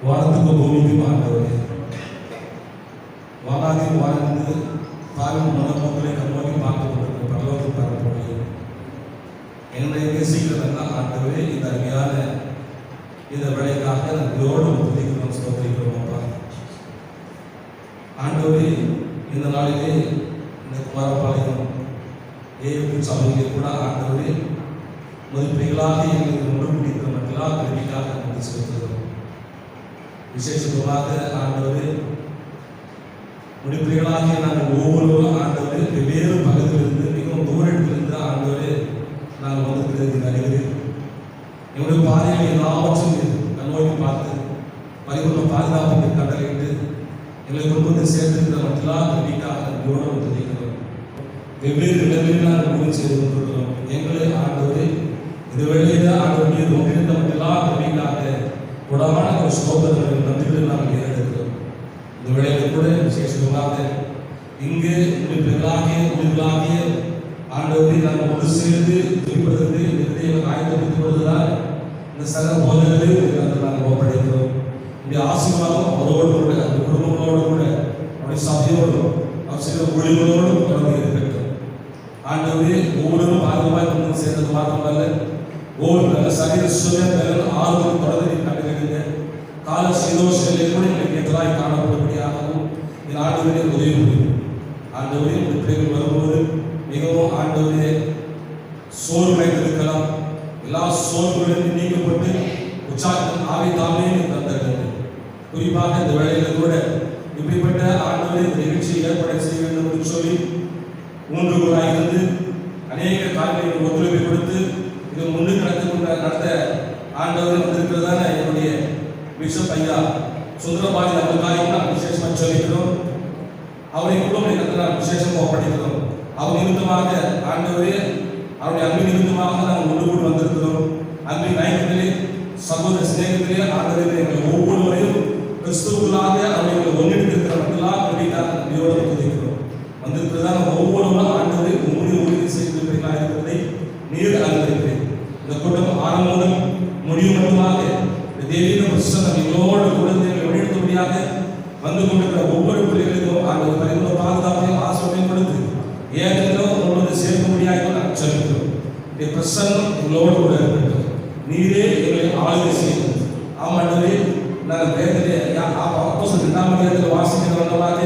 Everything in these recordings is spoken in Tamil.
வானத்துக்கு பூமிக்கும் ஆண்டவரே, வானாதி வாழ்ந்து தாயும் மனமக்களை கண்ணோக்கி பார்த்து கொண்டிருக்கிற பரலோகம் பரப்பொழிய என்னுடைய நேசிக்கிறதா ஆண்டவரே, இந்த அருமையான இந்த வேலைக்காக நன்றியோடு துதிக்கிறோம், ஸ்தோத்திரிக்கிறோம். அப்பா ஆண்டவரே, இந்த நாளிலே இந்த குமாரபாளையம் ஏஎப்பி சபையில் கூட ஆண்டவரே மதிப்பீர்களாக எங்களுக்கு ஒன்று பிடிக்கிற மக்களாக கல்விக்காக நன்றி செலுத்துகிறோம். விசேஷமாக ஆண்டவரே, முடிப்பீர்களாகிய நாங்கள் ஒவ்வொருவரும் ஆண்டவரே வெவ்வேறு பகுதியிலிருந்து மிகவும் தூரத்திலிருந்து ஆண்டவரே நாங்கள் வந்திருக்கிறது அறிகிறேன். எங்களுடைய பாதைகளை எல்லாவற்றையும் கண்ணோக்கி பார்த்து பரிபூர்ண பாதுகாப்புக்கு கட்டளையிட்டு எங்களை கொண்டு வந்து சேர்த்திருக்கிற மக்களாக கல்விக்காக நன்றியோடு தெரிவிக்கிறோம். வெவ்வேறு இடங்களில் நாங்கள் முடிவு செய்து கொண்டிருக்கிறோம். எங்களை ஆண்டவரே இந்த வேளையில ஆண்டவர் மீது ஒன்றிருந்த மக்களாக கல்விக்காக உடமான ஒரு ஸ்தோத்திரங்களை நன்றிகள் நாங்கள் ஏறெடுக்கிறோம். இந்த வேளையில் கூட விசேஷமாக இங்கு முடிவுகளாகிய ஆண்டவரை நாங்கள் ஒன்று சேர்ந்து துடிப்பதற்கு இந்த ஆயத்தப்படுத்திக் கொள்வதால் இந்த சக போதனை நாங்கள் ஒப்படைக்கிறோம். இந்த ஆசீர்வாதம் அவரோடு கூட அந்த குடும்பங்களோடு கூட அவருடைய சபையோடும் அவர் சில ஊழியர்களோடும் தொடர்ந்து இருக்கட்டும். ஆண்டவரே, ஒவ்வொருவரும் பாதுகாப்பாக கொண்டு சேர்ந்தது மாத்திரமல்ல, ஒவ்வொரு நல்ல சரீர சுயங்கள் ஆறுதல் தொடர்ந்து கண்டுகிறீங்க. கால சீதோஷங்களை கூட எங்களுக்கு எதிராக காணப்படும்படியாகவும் இந்த ஆண்டவரே உதவி புரியும். ஆண்டவரே, உங்கள் பிள்ளைகள் வரும்போது மிகவும் ஆண்டவரே சோர்வடைந்திருக்கலாம். எல்லா சோர்வுகளிலும் நீக்கப்பட்டு உற்சாகத்தின் ஆவி தாமே தந்திருக்கிறது. குறிப்பாக இந்த வேளையில கூட இப்படிப்பட்ட ஆண்டவரே இந்த நிகழ்ச்சியை ஏற்பட செய்ய வேண்டும் என்று சொல்லி ஊன்றுகோலாக இருந்து அநேக காரியங்களுக்கு ஒத்துழைப்பை கொடுத்து இது முன்னுக்கு நடத்த ஆண்டவர் வந்திருக்கிறதான என்னுடைய பிஷப் ஐயா சுந்தரபாணி அவர்களுக்காக நான் விசேஷமாக சொல்லிக்கிறோம். அவரை கூட நான் விசேஷமாக ஒப்படைக்கிறோம். அவர் நிமித்தமாக ஆண்டவரே, அவருடைய அன்பு நிமித்தமாக நாங்கள் ஒன்று கூட வந்திருக்கிறோம். அன்பின் ஐக்கியத்திலே சகோதர சிநேகத்திலே ஆண்டவரே எங்களை ஒவ்வொருவரையும் கிறிஸ்துவுக்குள்ளாக அவர்களை ஒன்றிணைந்திருக்கிற மக்களாக கண்டிப்பாக நன்றியோடு துதிக்கிறோம். வந்திருக்கிறதான ஒவ்வொருவரும் ஆண்டவரை உங்களுடைய உறுதி செய்திருக்கிறீர்களா இருக்கிறதை நீர் அறிந்திருக்கிறேன். இந்த கூட்டம் ஆரம்பம் முதல் முடிவு மட்டுமாக தெய்வீக பிரசன்னம் எங்களோடு குழந்தைகளை வழிநடத்தும்படியாக வந்து கொண்டிருக்கிற ஒவ்வொரு பிள்ளைகளுக்கும் ஆண்டவர் பரிபூர்ண பாதுகாப்பையும் ஆசிரியமையும் கொடுத்து ஏதோ கொண்டு சேர்க்கும்படியாக நாங்கள் சொல்லிக்கிறோம். இந்த பிரசன்னம் எங்களோடு கூட இருக்கட்டும். நீரே எங்களை ஆளுகை செய்யும். ஆமாண்டவரே, நாங்கள் வேதத்திலே அப்போஸ்தலர் 2ஆம் அதிகாரத்தில் வாசிக்கிற வண்ணமாக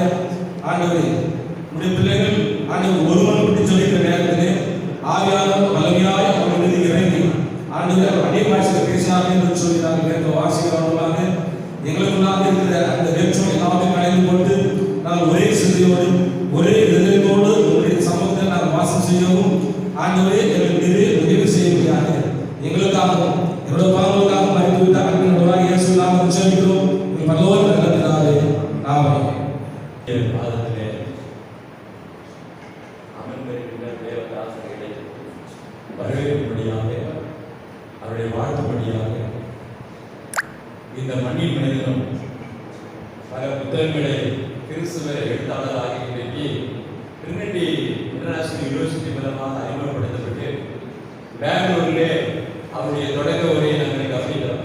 ஆண்டவரே, உடைய பிள்ளைகள் ஆண்டவர் ஒருவன் பற்றி சொல்லிக்கிற நேரத்திலே ஆவியானவர் வல்லமையாய் அவர்கள் மீது இறங்கி ஆண்டவர் அநேக பாஷையில் பேசினார் என்று சொல்லி நாங்கள் நேரத்தில் வாசிக்கிற வண்ணமாக எங்களுக்குள்ளாக இருக்கிற அந்த வேற்றுமை எல்லாத்தையும் கலைந்து கொண்டு நாங்கள் ஒரே சிந்தையோடு ஒரே இதயத்தோடு உங்களுடைய சமூகத்தில் நாங்கள் வாசம் செய்யவும் ஆண்டவரே எங்களுக்கு நிறைய உதவி செய்ய முடியாது. எங்களுக்காகவும் எவ்வளவு பாவங்களுக்காகவும் அறிந்துவிட்ட அன்பினோடாக இயேசு நாமம் உச்சரிக்கிறோம். பரலோக நல்லதினாலே ஆமென். பாதத்திலே அமர்ந்திருக்கின்ற தேவதாசர்களை வரவேற்படியாக அவருடைய வாழ்த்துப்படியாக இந்த மண்ணின் மனிதனும் பல புத்தகங்களை கிறிஸ்துவ எழுத்தாளராக இன்றைக்கு ட்ரினிட்டி இன்டர்நேஷனல் யூனிவர்சிட்டி மூலமாக அறிமுகப்படுத்தப்பட்டு பெங்களூரிலே அவருடைய தொடக்க உரையை நாங்கள் கவனிக்கிறோம்.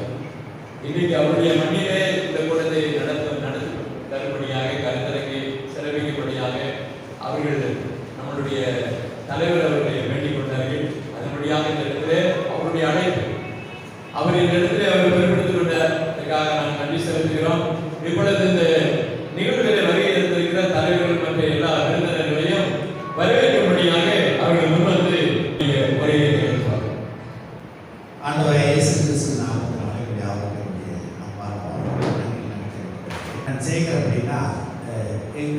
இன்றைக்கு அவருடைய மண்ணிலே இந்த கூட்டத்தை நடத்தி தரும்படியாக கருத்தரங்கை சிறப்பிக்கும்படியாக அவர்கள் நம்மளுடைய தலைவர் அவர்களை வேண்டிக் கொண்டார்கள். அதன்படியாக இந்த இடத்திலே அவருடைய அழைப்பு அவர் இந்த இடத்திலே அவர் பெருமெடுத்துக் கொண்டதற்காக நாங்கள் நன்றி செலுத்துகிறோம். இப்பொழுது இந்த நிகழ்வுகளை வருகை இருந்திருக்கிற தலைவர்கள் மற்ற எல்லா விருந்தினர்களையும் வரவேற்கும்படியாக அவர்கள் முன்வந்து உரையை நிகழ்த்துவார்கள். ஆண்டவரே இயேசு கிறிஸ்து நாமத்தில்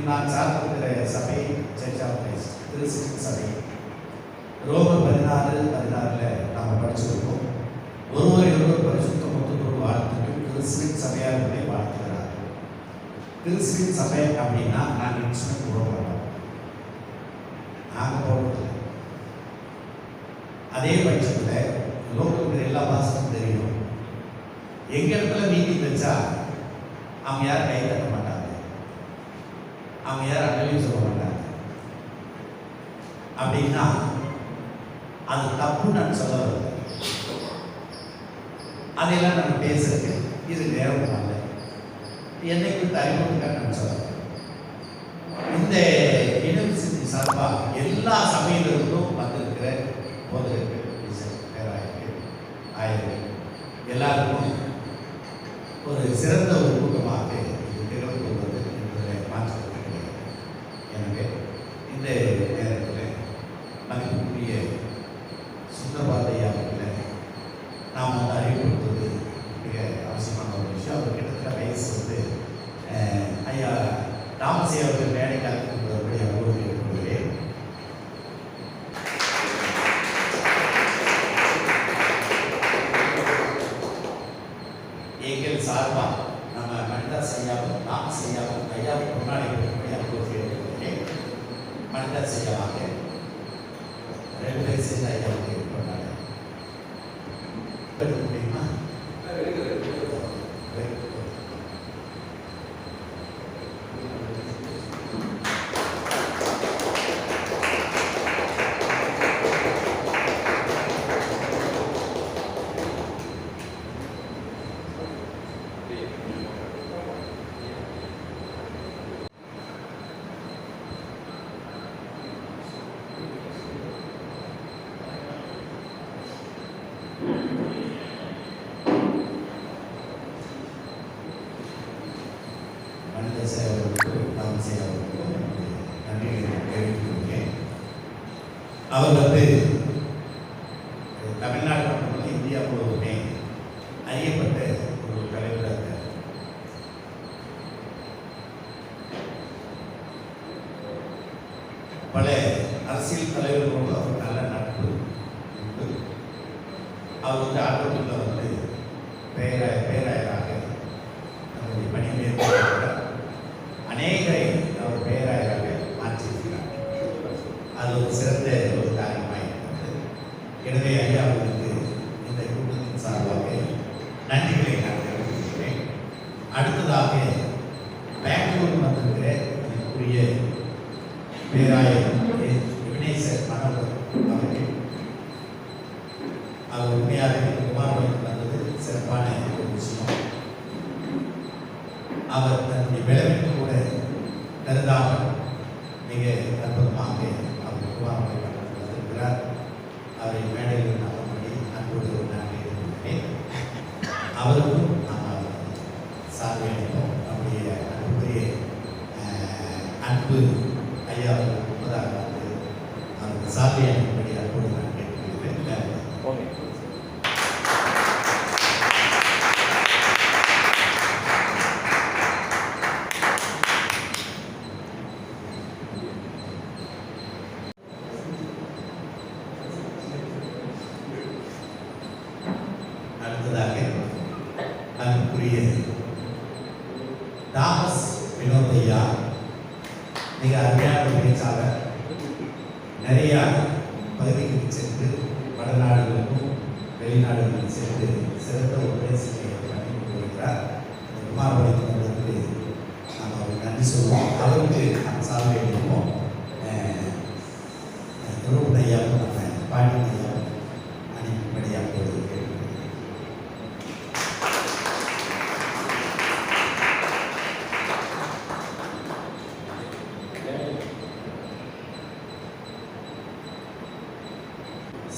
நான் சார்ந்திருக்கிற சபை சர்ச் ஆஃப் கிரைஸ்ட் கிறிஸ்டின் சபை. ரோமர் 16:16 நாம் படிச்சிருக்கோம். ஒருவர் பரிசுத்த முத்தத்தோடு வாழ்த்துட்டு கிறிஸ்டின் சபையார்களை வாழ்த்துகிறார். கிறிஸ்டின் சபை அப்படின்னா நாங்கள் இன்ஸ்ட்ருமெண்ட் போட மாட்டோம், நாங்கள் போடுறது. அதே பட்சத்தில் லோகத்துக்கு எல்லா பாசமும் தெரியும். எங்க இடத்துல மீட்டிங் வச்சா அவங்க யாரும் கை தட்ட மாட்டாங்க, அவங்க யாரும் அங்கேயும் சொல்ல மாட்டாங்க. அப்படின்னா அது தப்பு நான் சொல்ல வரல. அதையெல்லாம் நம்ம பேசுறது இது நேரம் அல்ல. என்னை குறித்து அறிமுகத்துக்காக நான் சொல்றேன். இந்த யூனிவர்சிட்டி சார்பாக எல்லா சபையிலிருந்தும் வந்திருக்கிற போதகர்கள், பேராயர்கள், ஆயர்கள் எல்லாருக்கும் ஒரு சிறந்த ஒரு கூட்டமாக இது திகழ்ந்துள்ளது என்பதில் மாற்றத்தில்லை. எனவே இந்த நேரத்தில் மதிப்புக்குரிய சுந்தரபாதையா அவர்களை நாம் வந்து அறிவுறுத்துவது மிக அவசியமான ஒரு விஷயம். அவர் கிட்டத்தட்ட வயசு வந்து ஐயா தாமசி அவர்கள் மேடை காலத்தின்படி அவரோடு இருக்கிறேன். எங்கள் சார்பாக நம்ம மனிதாஸ் ஐயாவும் தாமஸ் ஐயாவும் ஐயாவுக்கு முன்னாடி இருக்கிறேன். மனிதாஸ் ஐயாவாக 2 பேர் சேர்ந்து ஐயாவுக்கு கொண்டாட முடியுமா? அவர் வந்து தமிழ்நாடு மட்டுமல்ல இந்தியா முழுவதுமே அறியப்பட்ட ஒரு தலைவராக இருக்கார். பல அரசியல் தலைவர்களோடு அவர் நல்ல நட்பு உண்டு. அவர் வந்து ஆட்டோவில் வந்து பேராயராக நம்முடைய பணி மேற்கொள்கிறார். அநேகரை அவர் பேராயராக மாற்றியிருக்கிறார். அது ஒரு சிறந்த ஒரு காரியமாக இருக்கிறது. எனவே ஐயா அவர்களுக்கு இந்த கூட்டத்தின் சார்பாக நன்றிகளை நான் தெரிவிக்கிறேன். அடுத்ததாக பெங்களூர் வந்திருக்கிற இதற்குரிய பேராயர் விக்னேஸ்வர் மனோகர் அவர்கள், அவர் உண்மையாக குமாரபுரத்தில் வந்தது சிறப்பான ஒரு விஷயம். அவர் தன்னுடைய விளைவிட்டு கூட கருதாமல் மிக அற்புதமாக அவர் குமாரபுரத்தில் வந்திருக்கிறார். அவரை மேடையில் நம்பி அன்போடு நான் இருக்கிறேன். அவருக்கும் நாம் சார்பளிப்போம். நம்முடைய அன்புக்குரிய அன்பு ஐயா அவர்கள் முன்பதாக வந்து அவருக்கு சார்பளிப்படி அன்போடு நான் கேட்டுக்கொள்கிறேன். அடுத்ததாக அன்புக்குரிய தாமஸ் வினோதையா மிக அருமையான பேச்சாளர். நிறைய பகுதிகளுக்கு சென்று வடநாடுகளுக்கும் வெளிநாடுகளுக்கும் சென்று சிறந்த ஒரு பேசியை பண்ணி கொண்டிருக்கிறார். குமாரபுரத்தில் வந்ததுக்கு நாம் அவருக்கு நன்றி சொல்லுவோம். அவருக்கு நாம் சார்பை எடுப்போம். துருவனையாவும் நம்ம பாண்டியனையாவும் அனுப்பிப்படியாக போடுகிறேன்.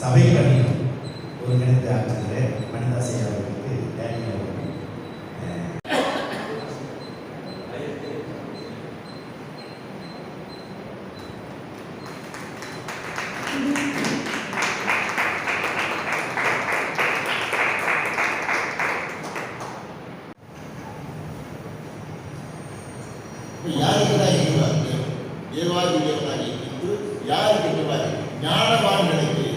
சபை பணி ஒருங்கிணைந்து ஆற்றுகிற மனிதாசை அவர்களுக்கு டேனியல் அவர்கள் யாருக்குதான் தேவாதி தேவனாக இருந்து யாருக்கு தேவாதி ஞானவான்களுக்கு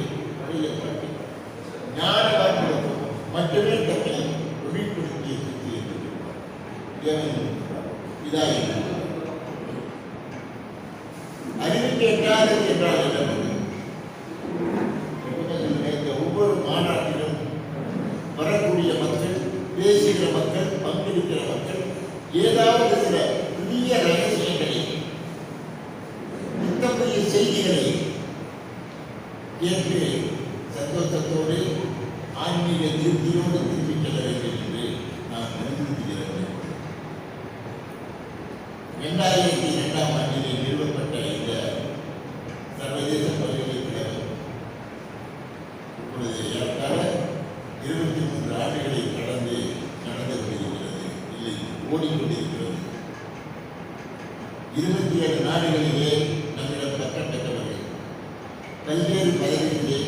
ஞானவான்களுக்கு மட்டுமே தன்னை வெளிப்படுத்திய தேவன் இதாக அறிவுக்கு எட்டாதது என்றால் என்ன? இந்த ஒவ்வொரு மாநாட்டிலும் வரக்கூடிய மக்கள், பேசுகிற மக்கள், பங்கெடுக்கிற மக்கள் ஏதாவது சில புதிய ரகசியங்களை, புதிய செய்திகளை கேட்டு சந்தோஷத்தோடு ஆன்மீக திருப்தியோடு திரும்பிச் செல்ல வேண்டும் என்று நான் வலியுறுத்துகிறேன். 2002ஆம் ஆண்டிலே நிறுவப்பட்ட இந்த சர்வதேச பல்கலைக்கழகம் இப்பொழுது ஏறத்தாழ 23 ஆண்டுகளை கடந்து நடந்து கொண்டிருக்கிறது, இல்லை ஓடிக்கொண்டிருக்கிறது. 27 நாடுகளிலே நம்மிடம் பட்டம் பெற்றவர்கள் பல்வேறு பதவிகளிலே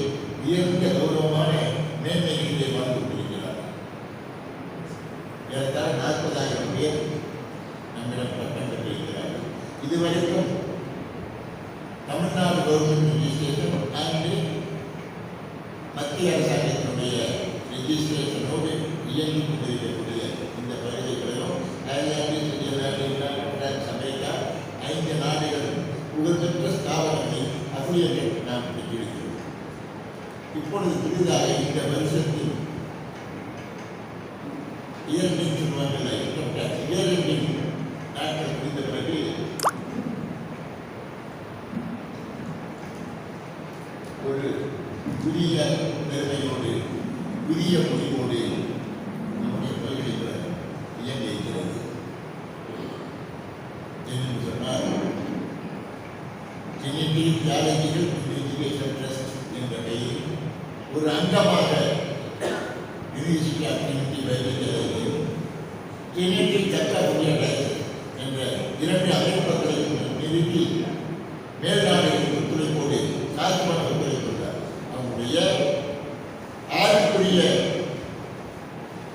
உயர்ந்த கௌரவமான மேன்மைகளிலே வாழ்ந்து கொண்டிருக்கிறார்கள். ஏறத்தாழ 40,000 பேர் நம்மிடம் பட்டம் பெற்றிருக்கிறார்கள். இதுவரைக்கும் தமிழ்நாடு கவர்மெண்ட் ரெஜிஸ்ட்ரேஷன் அண்ட் மத்திய அரசாங்கத்தினுடைய ரெஜிஸ்ட்ரேஷனோடு இயங்கிக் கொண்டிருக்கக்கூடிய இந்த பல்கலைக்கழகம் அமெரிக்கா 5 நாடுகள் புகழ்பெற்ற ஸ்தாபனங்களை அபிலியேட் நாம் பெற்றிருக்கிறோம். இப்பொழுது புதிதாக இந்த வருஷத்தில் இயர்லிங் சொல்லுவாங்கல்ல, இயர்லிங் நாட்கள் முடிந்த பிறகு ஒரு புதிய பெருமையோடு புதிய முடிவோடு நம்முடைய பல்கலைக்கழகம் இயங்க இருக்கிறது என்று சொன்னால் ட்ரினிட்டி தியாலஜிக்கல் எஜுகேஷன் ட்ரஸ்ட் என்ற பெயரில் ஒரு அங்கமாக யூனிவர்சிட்டி ஆஃப் ட்ரினிட்டி வைத்திருக்கிறது. ட்ரினிட்டி சட்டப்படி என்ற 2 அமைப்புகளை நிறுத்தி மேல்நாடுகளின் ஒத்துழைப்போடு சாத்தியமான ஒத்துழைப்புள்ளார். அவங்களுடைய ஆறுக்குரிய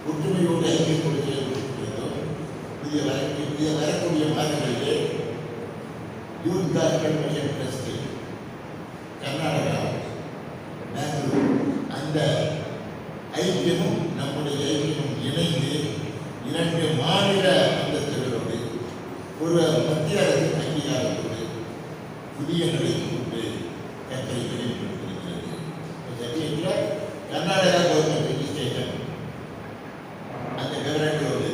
ஒற்றுமையோடு ஐக்கியத்தோடு செயல்படுத்துகிறோம். புதிய வரக்கூடிய மாதங்களிலே youth carbon mission trust Karnataka, Bangalore, அந்த ஐக்கியமும் நம்முடைய ஐக்கியமும் இணைந்து 2 மாநில அந்தஸ்துகளோடு ஒரு மத்திய அரசு அங்கீகாரத்தோடு புதிய நிலை கொண்டு கட்டளை வெளிப்படுத்தியிருக்கிறது. சர்டிஃபிகேட்டில் கர்நாடகா கவர்மெண்ட் ரெஜிஸ்ட்ரேஷன் அந்த விவரங்களோடு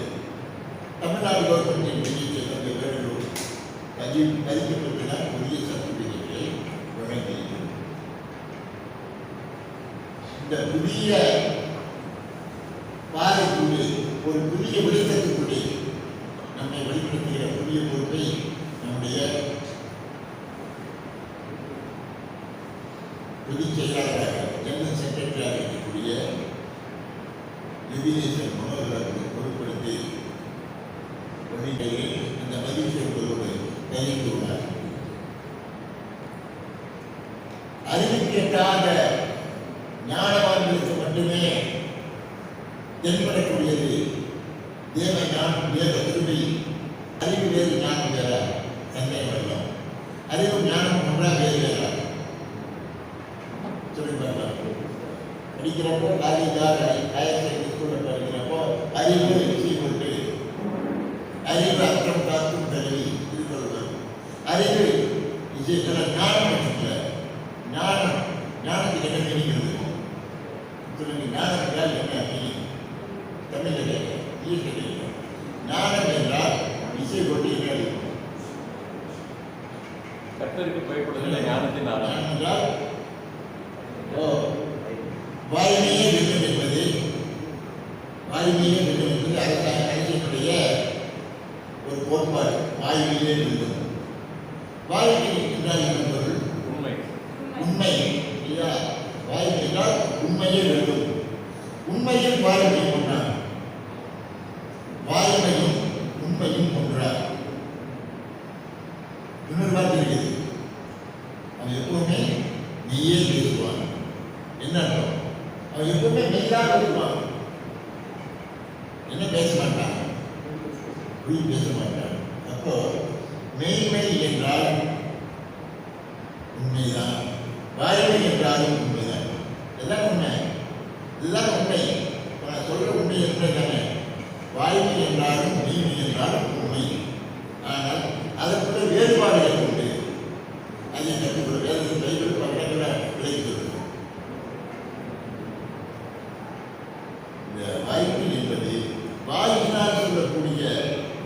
தமிழ்நாடு கவர்மெண்டின் ரெஜிஸ்ட்ரேஷன் விவரங்களோடு பதிக்கப்பட்டுதான் புதிய சர்டிஃபிகேட்டை வழங்கியிருக்கிறது. இந்த புதிய பாதைக்குள்ளே ஒரு புதிய வெளிச்சத்துக்குள்ளே நம்மை வெளிப்படுத்துகிற புதிய பொறுப்பை நம்முடைய பொதுச் செயலாளராக ஜெனரல் செக்ரட்டரியாக இருக்கக்கூடிய யுபினேசன் மனோகரனுக்கு பொறுப்படுத்தி அந்த மகிழ்ச்சி என்பதோடு தெரிவித்துள்ளார். அறிவிக்கெட்டாத ஞானவான்களுக்கு மட்டுமே தென்படக்கூடியது தேவ ஞானம், தேவ திருமை. அறிவு வேறு, ஞானம் வேற, சந்தேகம் வரலாம். அறிவு ஞானம் ஒன்றா வேறு வேறா சொல்லி பார்க்கலாம். படிக்கிறப்போ படிக்கிறப்போ அறிவு கொண்டு அறிவு அற்றம் காக்கும் கல்வி திருக்குறள். அறிவு ஞானம் வச்சுக்கல. ஞானத்துக்கு என்ன மீனிங் சொல்லுங்க. ஞானம் என்றால் என்ன மீனிங்? தமிழில் கேட்க, இங்கிலீஷில் கேட்க. ஞானம் என்றால் இசை கொண்டு என்ன இருக்கும்? கர்த்தருக்கு பயப்படுதல் ஞானத்தின் ஞானம் என்றால் வாய்மையே வெல்லும் என்பது, வாய்மையே வெல்லும் என்பது அரசினுடைய ஒரு கோட்பாடு. வாய்மையே வெல்லும். வாய்மை என்றால் என்ன பொருள்? உண்மை. உண்மை இல்லையா? வாய்மை என்றால் உண்மையே வெல்லும். உண்மையில் வாய்மை ஒன்றா? வாய்மையும் உண்மையும் ஒன்றா? இன்னொரு வார்த்தை இருக்குது. அவன் எப்பவுமே மெய்யே பேசுவான். என்ன அர்த்தம்? அவன் எப்பவுமே மெய்யாக பேசுவான். என்ன பேச மாட்டான்? பொய் பேச மாட்டான். அப்போ மெய்மை என்றால் உண்மைதான். வாய்மை என்றாலும் உண்மைதான். இதுதான் உண்மை. இதுதான் உண்மை. நான் சொல்ற உண்மை உண்மை தானே. வாய்மை என்றாலும் நீதி என்றாலும் உண்மை. ஆனால் அதற்குள்ள வேறுபாடுகள் உண்டு. அதை கற்றுக்கொள்ள வேறு பைபிள் பக்கத்தில் விளைக்கிறது. இந்த வாய்மை என்பது வாயினால் சொல்லக்கூடிய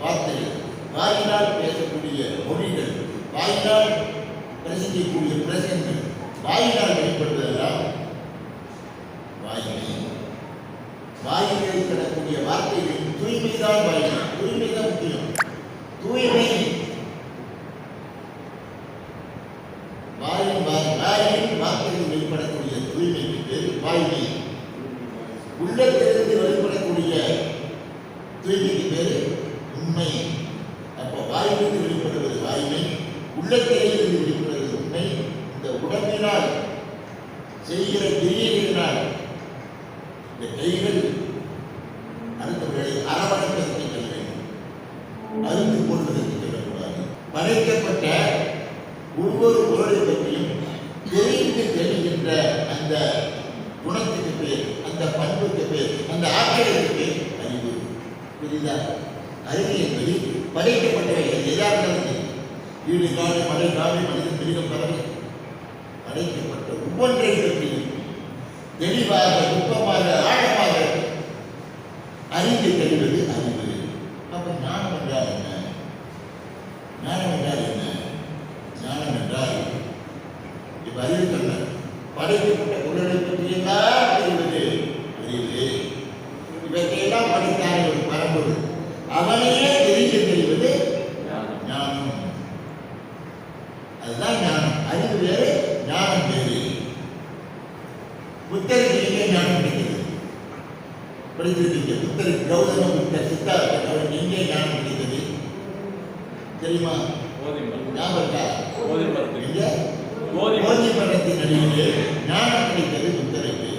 வார்த்தைகள், வாயினால் பேசக்கூடிய மொழிகள், வாயினால் பிரசங்கிக்கக்கூடிய பிரசங்கள், வாயினால் வெளிப்படுவதெல்லாம் வாய்மை. வாயிலே கிடக்கூடிய வார்த்தைகளின் தூய்மைதான் வாய்மை. தூய்மைதான் முக்கியம். தூய்மை வாயின் வார்த்தைகள் வெளிப்படக்கூடிய தூய்மைக்கு பேர் வாய்மை. உள்ளத்திலிருந்து வெளிப்படக்கூடிய தூய்மைக்கு பேர் உண்மை. அப்போ வாயிலிருந்து வெளிப்படுவது வாய்மை, உள்ளத்திலிருந்து வெளிப்படுவது உண்மை. இந்த உடம்பினால் செய்கிற கிரியைகளினால் இந்த கைகள் அடுத்தவர்களை அரவணைப்பதற்கு செல்ல வேண்டும், அருந்து கொள்வதற்கு செல்லக்கூடாது. படைக்கப்பட்ட ஒவ்வொரு பொருளை பற்றியும் தெரிந்து தெரிகின்ற அந்த குணத்துக்கு பேர், அந்த பண்புக்கு பேர், அந்த ஆற்றலுக்கு பேர் அறிவு. புரியுதா? அறிவு என்பது படைக்கப்பட்டவைகள் எதாவது வீடு காடு மலை காடு மனிதன் மிருகம் பறவை படைக்கப்பட்ட ஒவ்வொன்றை பற்றியும் தெளிவாக நுட்பமாக ஆழமாக அறிந்து தெரிவது அறிவு. அப்ப ஞானம் என்றால் என்ன? ஞானம் என்றால் என்ன? ஞானம் என்றால் இப்ப அறிவு சொன்னார், படைக்கப்பட்ட பொருளை பற்றி எல்லாம் தெரிவது அறிவு. இவற்றையெல்லாம் படித்தான ஒரு பரம்பொருள், அவனையே தெரிந்து தெரிவது ஞானம். அதுதான் ஞானம். அறிவு வேறு, ஞானம் வேறு. புத்தருக்கு எங்கே ஞானம் கிடைக்கிறது? படித்திருக்கீங்க. புத்தருக்கு கௌதம புத்தர் சித்தார்த்தர் அவருக்கு எங்கே ஞானம் கிடைத்தது தெரியுமா? போதி மரத்தின் அடியிலே ஞானம் கிடைத்தது புத்தருக்கு.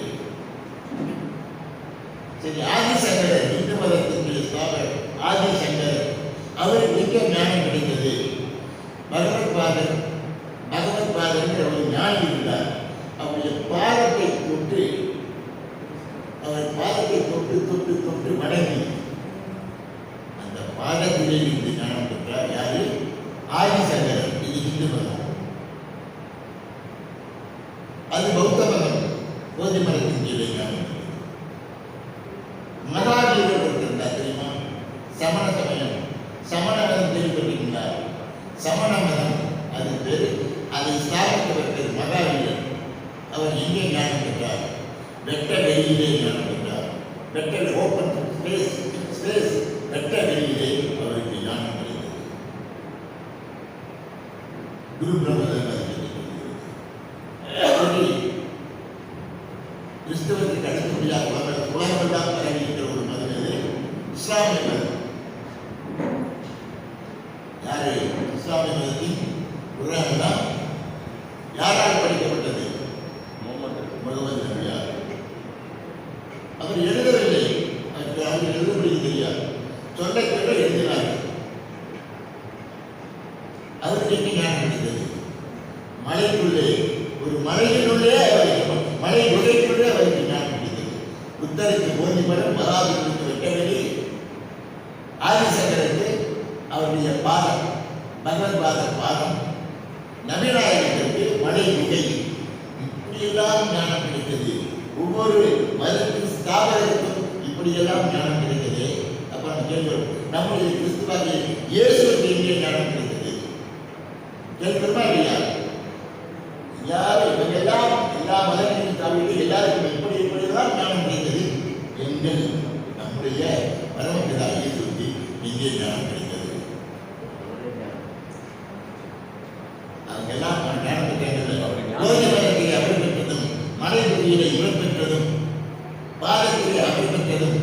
சரி, ஆதிசங்கரர் இந்து மதத்தினுடைய ஸ்தாபகர் ஆதிசங்கரர் அவருக்கு எங்கே ஞானம் கிடைத்தது? பகவத்பாதர் ஒரு ஞானி இருந்தார். அவருடைய பாதத்தை தொட்டு, அவர் பாதத்தை தொட்டு தொட்டு தொட்டு வணங்கி அந்த பாதத்திலே இருந்து ஞானம் பெற்றார். யாரு? ஆதிசங்கரர். இது இந்து மதம். அது பௌத்த மதம். போதி மரத்தின் கீழே ஞானம். மகாவீரர் இருந்தார் தெரியுமா? சமண சமயம், சமண மதம் கேள்விப்பட்டீங்களா? சமண மதம் அது பேரு. அதை ஸ்தாபித்தவர் பேர் மகாவீரர். அவர் எங்கே ஞானம் பெற்றார்? வெட்ட வெளியிலே ஞானம் பெற்றார். வெட்ட ஓப்பன் ஸ்பேஸ் வெட்ட வெளியிலே அவருக்கு ஞானம் கிடைத்தது. குரு பிரம்மதேவர் கிறிஸ்தவத்துக்கு அடுத்தபடியாக உலகமெல்லாம் பரவியிருக்கிற ஒரு மதம் எது? இஸ்லாமிய மதம். யாரு இஸ்லாமிய மதத்தின் உலகம்தான் யாரால் படிக்கப்பட்டது? முகமது நபியார். அவர் எழுதவில்லை, அவர் எழுதப்படி தெரியாது, சொல்ல சொல்ல எழுதினார். அவருக்கு என்ன ஞானம் கிடைத்தது? மலைக்குள்ளே, ஒரு மலையினுள்ளே மலை குகைக்குள்ளே அவருக்கு ஞானம் கிடைத்தது. புத்தருக்கு போதி மரம், மகாவீரருக்கு வெட்டவெளி, ஆதிசங்கருக்கு அவருடைய பாதம், பகவத்பாதர் பாதம், நபிநாயகத்திற்கு மலை குகை, இப்படியெல்லாம் ஞானம் கிடைத்தது. ஒவ்வொரு மதத்தின் ஸ்தாபகருக்கும் இப்படியெல்லாம் ஞானம் கிடைத்தது. அப்ப நம்ம கேள்வி, நம்முடைய கிறிஸ்துவாகிய இயேசுவுக்கு எங்கே ஞானம் கிடைத்தது? கேட்கிறோமா இல்லையா? யாரும் இவங்கெல்லாம் எல்லா மதங்களையும் தவிர எல்லாருக்கும் எப்படியெல்லாம் ஞானம் கிடைத்தது? எங்கள் நம்முடைய பரமபிதா இயேசுவுக்கு எங்கே ஞானம் கிடைத்தது? அவங்கெல்லாம் ஞானம் பெற்றாங்க. அவர் பெற்றதும், மலை குகையிலே இவர் பெற்றதும், பாதத்திலே அவர் பெற்றதும்,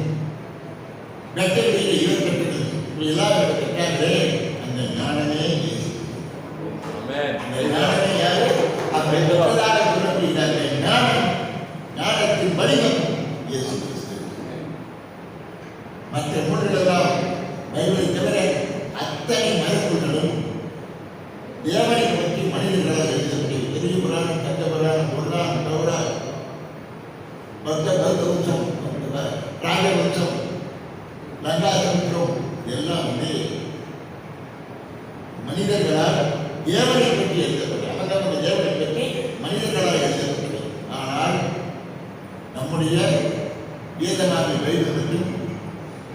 வெட்டவெளியிலே இவர் பெற்றதும், இப்படி எல்லாம் பெற்றாங்களே, அந்த ஞானமே இயேசு. அந்த ஞானமே யாரு? அப்படி பெற்றதாக சொல்லப்படுகிறார்கள். ஞானத்தின் வடிவம் இயேசு கிறிஸ்து. மற்ற நூல்களெல்லாம் பைபிளை தவிர அத்தனை மதநூல்களும் தேவனை பற்றி மனிதர்களால் எழுதப்பட்ட பெரிய பௌத்த வம்சம், ராஜ வம்சம், லங்கா சமுத்திரம் எல்லாம் மனிதர்களால் தேவனை பற்றி எழுதப்பட்டது. அவங்க தேவனை பற்றி மனிதர்களால் எழுதப்பட்டது. ஆனால் நம்முடைய வேதமாக பைபிள் மட்டும்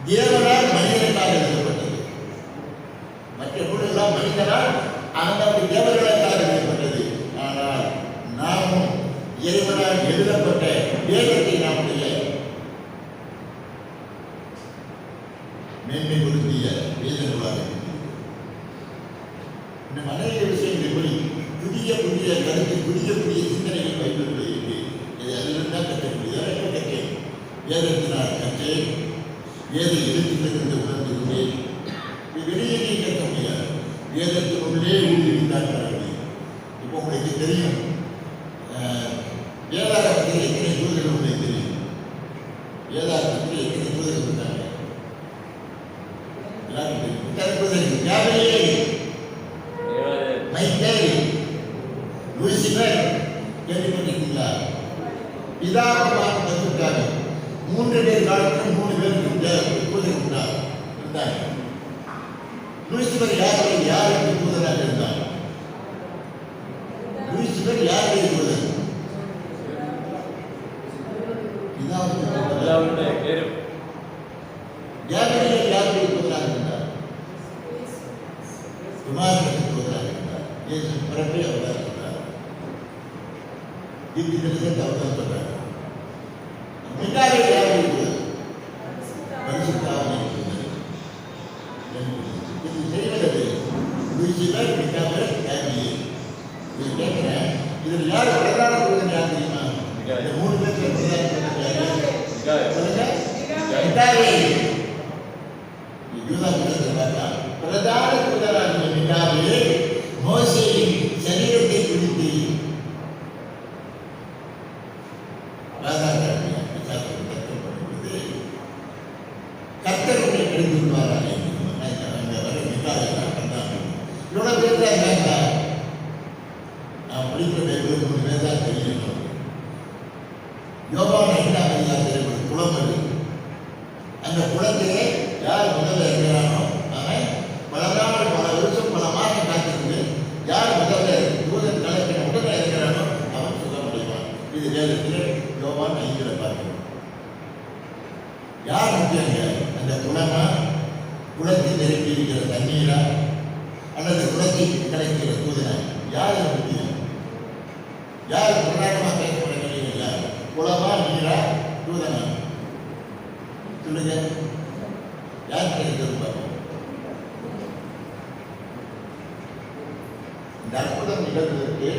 தேவனால் மனிதர்களால் எழுதப்பட்டது. மற்ற நூலெல்லாம் மனிதனால் அவங்களுடைய தேவர்களுக்காக எழுதப்பட்டது. ஆனால் நாமும் இறைவனால் எழுதப்பட்ட வேதத்தை நம்முடைய மேன்மை பொருந்திய வேத நூலாக இந்த அநேக விஷயங்கள் போய் புதிய புதிய கருத்து, புதிய புதிய சிந்தனைகள் பைபிளில் இருக்கு. இதை அதிலிருந்தான் கற்றுக்கொள்கிறேன். கற்றேன், வேதத்தினால் கற்றேன், வேத எழுத்துக்களிலிருந்து உணர்ந்திருந்தேன். வெளியே கற்க முடியாது, வேதத்தினுள்ளே ஊழியிருந்தால் பெற முடியும். இப்போ உங்களுக்கு தெரியும், வேதாகமத்தில் எத்தனை தூதர்கள் உங்களுக்கு தெரியும்? வேதாகமத்தில் எத்தனை தூதர்கள் இருக்காங்க? எல்லாரும் தெரியும். யாவையே மைக்கேல், லூசிபர் கேள்விப்பட்டிருக்கீங்களா? பிதாகுமாரன் வந்திருக்காங்க. 3 பேர் காலத்தில் 3 பேருக்கு தூதர் இருந்தாங்க. லூசிபர் யாருக்கு தூதராக இருந்தார்? லூசிபர் யாருடைய தூதர்? யாருடைய தூதராக இருந்தார்? குமாரனுக்கு தூதராக இருந்தார். இயேசு பிறப்பே அவர்தான் சொன்னார். தீர்க்க தரிசனத்தை அவர்தான் சொன்னார். மிகாவேல் யாருடைய தூதர்? பரிசுத்த ஆவியின் தூதர். இது செய்வது லூசிபர், மிகாவேல், கேப்ரியேல். இது கேட்கிறேன், இதில் யார் பிரதான தூதன்? யார் தெரியுமா? இந்த 3 பேருக்கு பிரதான தூதன் யாரு? சொல்லுங்க. மிகாவேல். யூதா புத்தகத்தில் பார்த்தா பிரதான தூதராகிய மிகாவேல் மோசேயின் சரீரத்தை குறித்து கர்த்தர் உங்களை எழுதிவிடுவாராக. இவ்வளவு பேர் தான் இருக்காங்க. நான் படிக்கிற பைபிள் 3 பேர் தான் தெரியும். யோவான் 5ஆம் அதிகாரத்தில் ஒரு குளம் இருக்கு. அந்த குளத்திலே யார் முதல்ல இருக்கிறானோ அவன் பல வருஷம் பல மாதம் காத்திருந்து யார் முதல்ல தூதன் கலக்கின உடனே இருக்கிறானோ அவன் சுகமடைவான். இது வேதத்தில் யோவான் 5 பார்க்கிறோம். யார் முக்கியங்க? அந்த குளமா, குளத்தில் நிரப்பி இருக்கிற தண்ணீரா, அல்லது குளத்தில் கிடைக்கிற தூதனா? யார் முக்கியம்? யார் பிரதானமாக பேசப்பட வேண்டியது? யார்? குளமா, நீரா, தூதனா? சொல்லுங்க, யார் கிடைக்கிறது? பார்ப்போம். இந்த அற்புதம் நிகழ்வதற்கு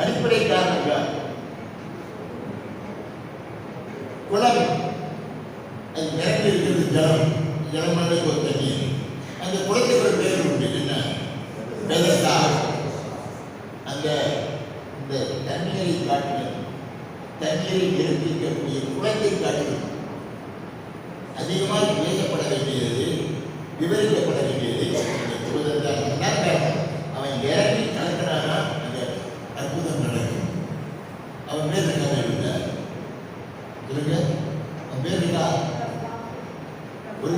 அடிப்படை காரணம் குளம். அது நிரம்பி இருக்கிறது ஜலம், ஜலமான ஒரு தண்ணீர். அந்த குளத்துக்கு ஒரு பேர் உண்டு. என்ன? பெதஸ்தா. அந்த இந்த தண்ணீரை காட்டிலும், தண்ணீரை நிரப்பிக்கக்கூடிய குளத்தை காட்டிலும் அதிகமாக பேசப்பட வேண்டியது, விவரிக்கப்பட வேண்டியது அந்த தூதன் தான். அவன் இறங்கி கலக்கிறானா அந்த அற்புதம் நடக்கும். அவன் பேர் இருக்காங்க இல்லை? சொல்லுங்க, அவன் பேர் இருக்கா? ஒரு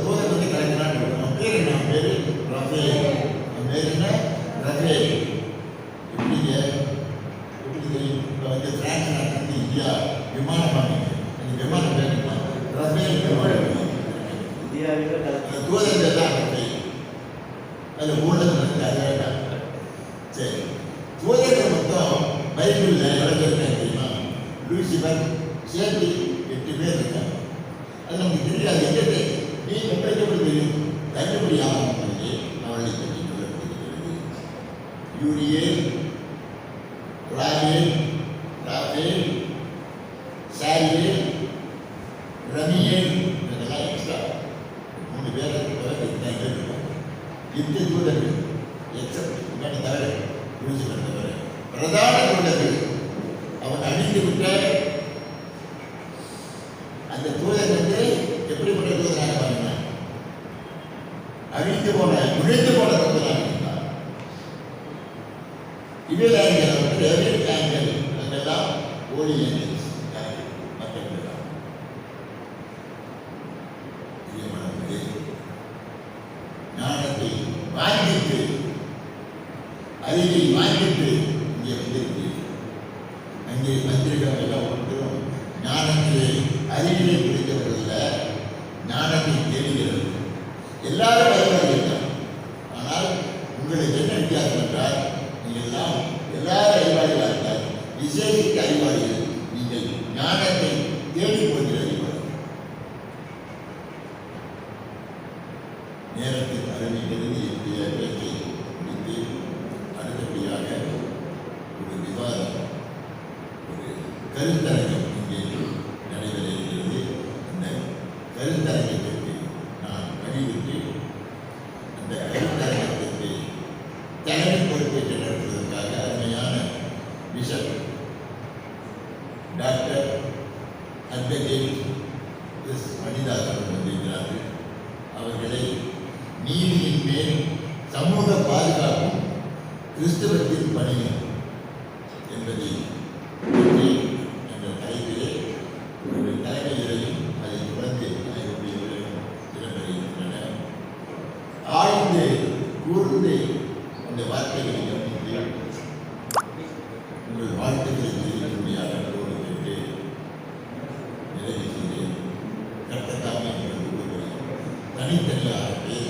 தூதன் வந்து கலக்கிறான்னு அவன் பேர் என்ன? அவன் பேரு ரஃபேல். அவன் பேர் என்ன? ரஃபேல். எப்படிங்க? எப்படி தெரியும்? இப்போ வந்து பிரான்ஸ் நாட்டிலிருந்து இந்தியா விமானம் வாங்கிங்க. அந்த விமானம் பேர் என்ன? ரஃபேல் விமானம். தூதன் தான் ரஃபேல். அது ஊழல் நடக்காது. சரி, தூதர்கள் மொத்தம் பைபிளில் எவ்வளோ இருக்காங்க தெரியுமா? லூசிபர் சேர்த்து 8 பேர் இருக்காங்க. அது நமக்கு தெரியாது. எங்கே நீ உங்களுக்கு எப்படி தெரியும்? தள்ளுபடி ஆகும் பண்ணி அவளை பற்றி சொல்லப்படுகிறது. யூரியேல், ராகேல், ராஃபேல், சாரியேல், ரமியேல், இதெல்லாம் எக்ஸ்ட்ரா 3 பேர் இருக்காங்க. 8 தூதர்கள் எக்ஸப்ட் முன்னாடி தவிர, லூசிபர் தவிர பிரதான தூதர்கள். அவன் அழிந்து விட்ட அந்த தூதன் வந்து எப்படிப்பட்ட தூதனாக பாருங்க? அழிந்து போன, நுழைந்து போன தூதனாக இருந்தார். இவில் ஆங்கிள், அதெல்லாம் ஓலி ஏஞ்சல்ஸ். வாங்கிட்டு அறிவை வாங்கிட்டு இங்கே வந்திருக்கிறீர்கள். அங்கே வந்திருக்கிறவங்க எல்லாம் ஒன்றும் ஞானத்திலே அறிவிலே பிடித்தவர்கள் ஞானத்தை தேடுகிறது. எல்லாரும் அறிவாளிகள் தான். ஆனால் உங்களுக்கு என்ன வித்தியாசம் என்றால் நீங்கள் எல்லாம் எல்லாரும் அறிவாளிகளாக இருந்தால் விசேஷித்த அறிவாளிகள். நீங்கள் ஞானத்தை தேடிக் கொள்கிற அறிவாளிகள். நேரத்தில் அறிவிக்கிறது என்னுடைய பேச்சை முடித்து அடுத்தபடியாக ஒரு விவாதம், ஒரு கருத்தரங்கம் இங்கே நடைபெற இருக்கிறது. அந்த கருத்தரங்கத்திற்கு நான் வழிவிட்டு அந்த கருத்தரங்கத்திற்கு தலைமை பொறுப்பேற்று நடத்துவதற்காக அருமையான பிஷப் டாக்டர் அட்வொகேட் எஸ் மணிதாசன் வந்திருக்கிறார்கள். அவர்களை நீதியின் மேல் சமூக பாதுகாப்பும் கிறிஸ்தவத்தின் பணியும் என்பதை என்ற தலைப்பிலே ஒரு தலைமையிலையும் அதை தொடர்ந்து இடம்பெறுகின்றன. ஆழ்ந்து கூர்ந்து அந்த வார்த்தைகளை கவனித்து உங்கள் வாழ்த்துக்களை தெரிவிக்கும்படியாக அன்போடு கேட்டு நிறைவு செய்தேன். கட்டத்தாமே தனித்தனியாக பேச